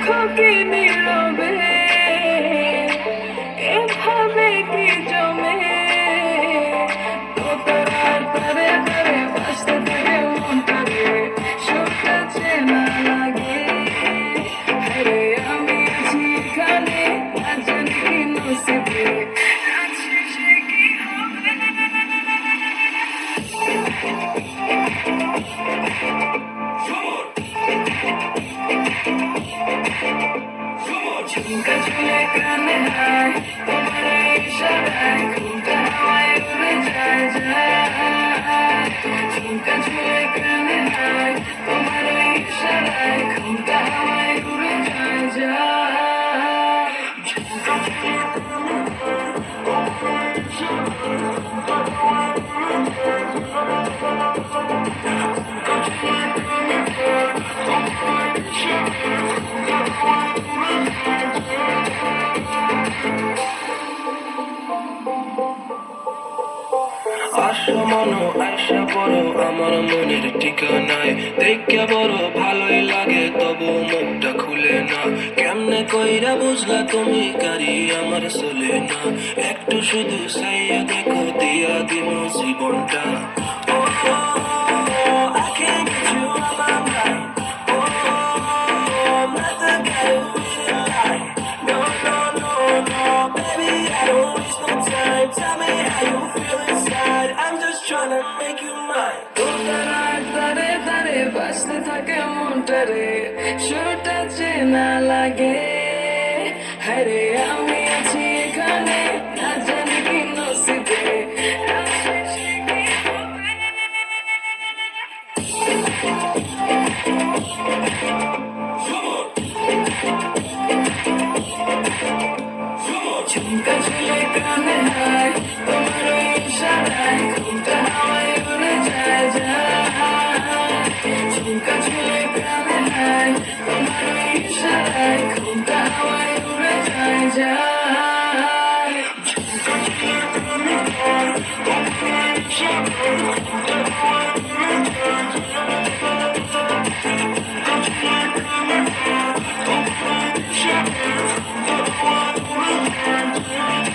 কি নীরবে এভাবে কি জমে তোতার তারে তারে বাসতে থাকে মনটারে সুরটা চেনা লাগে আরে আমি আছি এখানে আর জানি কি নসিবে আছে সে কি হবে ঝুমকা ঝুলে কানে হায় তোমার ইশারায় ঘুমটা হাওয়ায় উড়ে যায় যায় ঝুমকা ঝুলে কানে হায় তোমার ইশারায় ঘুমটা হাওয়ায় উড়ে যায় যায় ঝুমকা ঝুলে কানে হায় তোমার ইশারায় ঘুমটা হাওয়ায় উড়ে যায় যায় ঝুমকা ঝুলে কানে হায় তোমার ইশারায় ঘুমটা হাওয়ায় উড়ে যায় আসো মনো আয়সা পড়ো আমার মনের ঠিকানায় দেখে বড় ভালোই লাগে তবু মুখটা খুলে না কেমনে কইরা বুঝলা তুমি কারি আমার চলে না একটু শুধু চাইয়া দেখো দিয়া দিব জীবনটা I can't get you out my mind. I'm not the guy who didn't lie. No, no, no, no, baby, I don't waste no time. Tell me how you feel inside. I'm just tryna make you mine. তোতার তারে তারে বাসতে থাকে মনটারে সুরটা চেনা লাগে হায়রে আমি আছি এখানে না জানি কি নসিবে আছে সে কি হবে ঝুমকা ঝুলে কানে হায় তোমার ইশারায় ঘুমটা হাওয়ায় উড়ে যায় যায় ঝুমকা ঝুলে কানে হায় তোমার ইশারায় ঘুমটা হাওয়ায় উড়ে যায় যায় ঝুমকা ঝুলে কানে হায় তোমার ইশারায় ঘুমটা হাওয়ায় উড়ে যায় যায় ঝুমকা ঝুলে কানে হায় তোমার ইশারায় ঘুমটা হাওয়ায় উড়ে যায় যায়